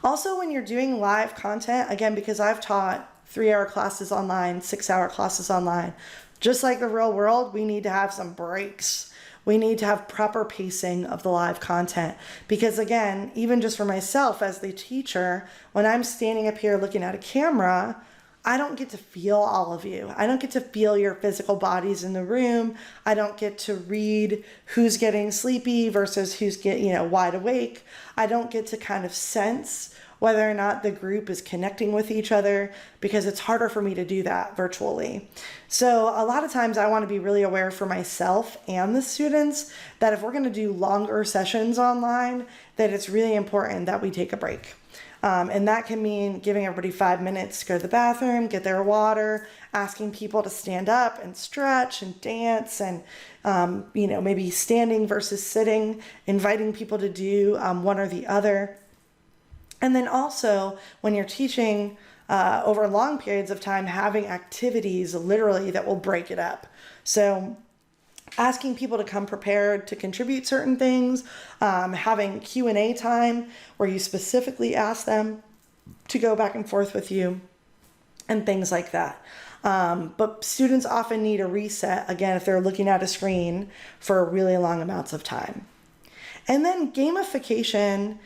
[SPEAKER 1] Also, when you're doing live content, again, because I've taught 3-hour classes online, 6-hour classes online, just like the real world, we need to have some breaks. We need to have proper pacing of the live content because, again, even just for myself as the teacher, when I'm standing up here looking at a camera, I don't get to feel all of you. I don't get to feel your physical bodies in the room. I don't get to read who's getting sleepy versus who's wide awake. I don't get to kind of sense whether or not the group is connecting with each other because it's harder for me to do that virtually. So a lot of times I want to be really aware for myself and the students that if we're going to do longer sessions online, that it's really important that we take a break. And that can mean giving everybody 5 minutes to go to the bathroom, get their water, asking people to stand up and stretch and dance and, maybe standing versus sitting, inviting people to do one or the other. And then also when you're teaching over long periods of time, having activities literally that will break it up. So asking people to come prepared to contribute certain things, having Q&A time where you specifically ask them to go back and forth with you and things like that. But students often need a reset, again, if they're looking at a screen for really long amounts of time. And then gamification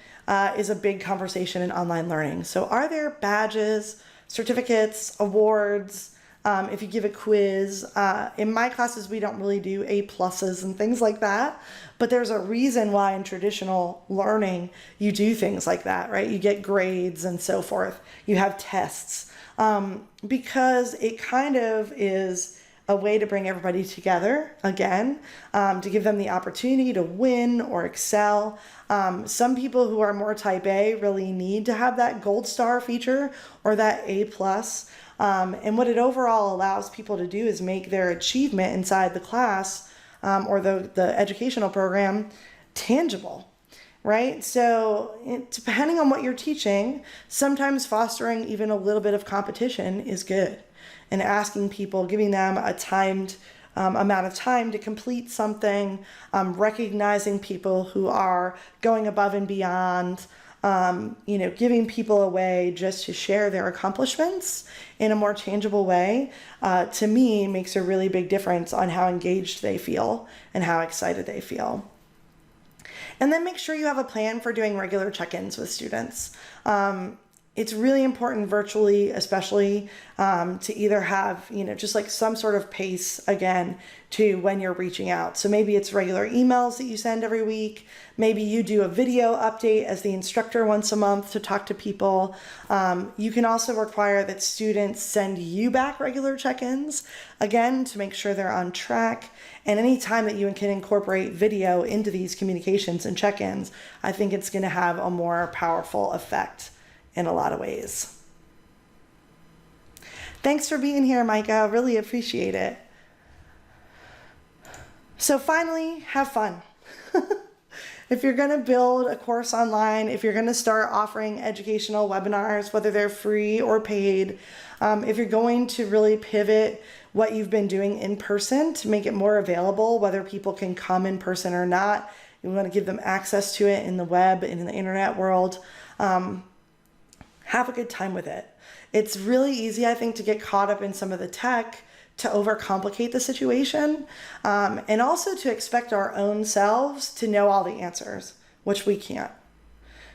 [SPEAKER 1] is a big conversation in online learning. So are there badges, certificates, awards, if you give a quiz. In my classes, we don't really do A pluses and things like that, but there's a reason why in traditional learning you do things like that, right? You get grades and so forth. You have tests, because it kind of is a way to bring everybody together again, to give them the opportunity to win or excel. Some people who are more type A really need to have that gold star feature or that A plus. And what it overall allows people to do is make their achievement inside the class, or the educational program tangible. Right? So depending on what you're teaching, sometimes fostering even a little bit of competition is good. And asking people, giving them a timed amount of time to complete something, recognizing people who are going above and beyond, giving people a way just to share their accomplishments in a more tangible way, to me makes a really big difference on how engaged they feel and how excited they feel. And then make sure you have a plan for doing regular check-ins with students. It's really important virtually, especially, to either have, just like some sort of pace again to when you're reaching out. So maybe it's regular emails that you send every week. Maybe you do a video update as the instructor once a month to talk to people. You can also require that students send you back regular check-ins, again, to make sure they're on track. And any time that you can incorporate video into these communications and check-ins, I think it's going to have a more powerful effect in a lot of ways. Thanks for being here, Micah. Really appreciate it. So finally, have fun. If you're going to build a course online, if you're going to start offering educational webinars, whether they're free or paid, if you're going to really pivot what you've been doing in person to make it more available, whether people can come in person or not, you want to give them access to it in the web and in the internet world, have a good time with it. It's really easy, I think, to get caught up in some of the tech, to overcomplicate the situation, and also to expect our own selves to know all the answers, which we can't.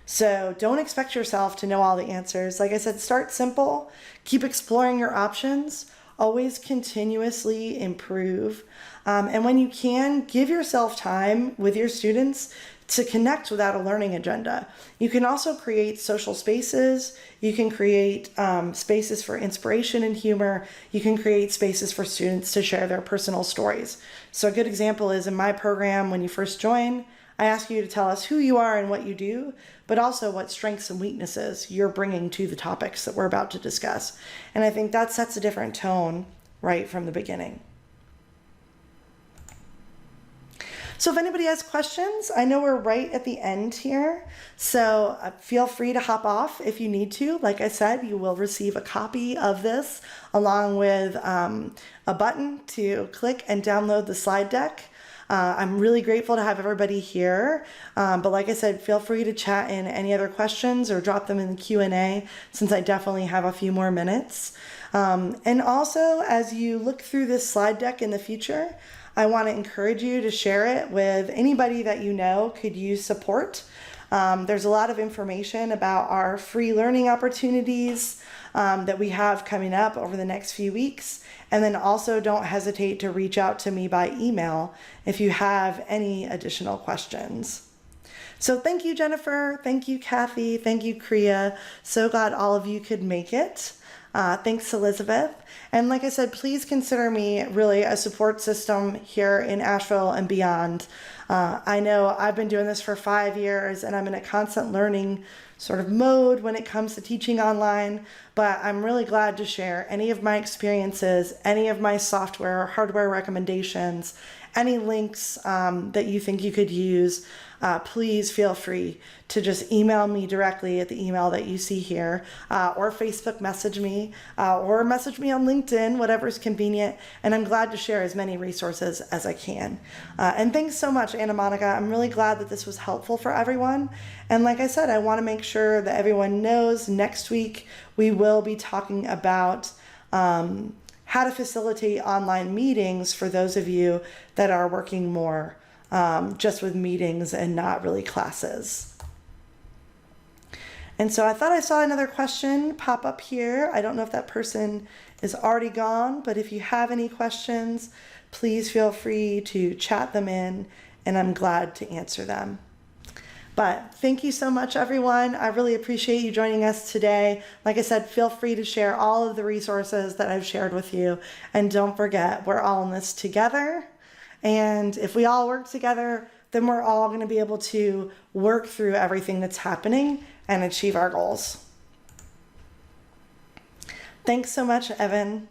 [SPEAKER 1] So don't expect yourself to know all the answers. Like I said, start simple, keep exploring your options, always continuously improve. And when you can, give yourself time with your students to connect without a learning agenda. You can also create social spaces. You can create spaces for inspiration and humor. You can create spaces for students to share their personal stories. So a good example is in my program, when you first join, I ask you to tell us who you are and what you do, but also what strengths and weaknesses you're bringing to the topics that we're about to discuss. And I think that sets a different tone right from the beginning. So if anybody has questions, I know we're right at the end here, so feel free to hop off if you need to. Like I said, you will receive a copy of this along with a button to click and download the slide deck. I'm really grateful to have everybody here, but like I said, feel free to chat in any other questions or drop them in the Q&A, since I definitely have a few more minutes. And also, as you look through this slide deck in the future, I want to encourage you to share it with anybody that you know could use support. There's a lot of information about our free learning opportunities that we have coming up over the next few weeks. And then also don't hesitate to reach out to me by email if you have any additional questions. So thank you, Jennifer. Thank you, Kathy. Thank you, Kriya. So glad all of you could make it. Thanks, Elizabeth. And like I said, please consider me really a support system here in Asheville and beyond. I know I've been doing this for 5 years and I'm in a constant learning sort of mode when it comes to teaching online, but I'm really glad to share any of my experiences, any of my software or hardware recommendations, any links that you think you could use. Please feel free to just email me directly at the email that you see here, or Facebook message me, or message me on LinkedIn, whatever's convenient. And I'm glad to share as many resources as I can. And thanks so much, Anna Monica. I'm really glad that this was helpful for everyone. And like I said, I want to make sure that everyone knows next week we will be talking about how to facilitate online meetings for those of you that are working more just with meetings and not really classes. And so I thought I saw another question pop up here. I don't know if that person is already gone, but if you have any questions, please feel free to chat them in, and I'm glad to answer them. But thank you so much, everyone. I really appreciate you joining us today. Like I said, feel free to share all of the resources that I've shared with you. And don't forget, we're all in this together. And if we all work together, then we're all going to be able to work through everything that's happening and achieve our goals. Thanks so much, Evan.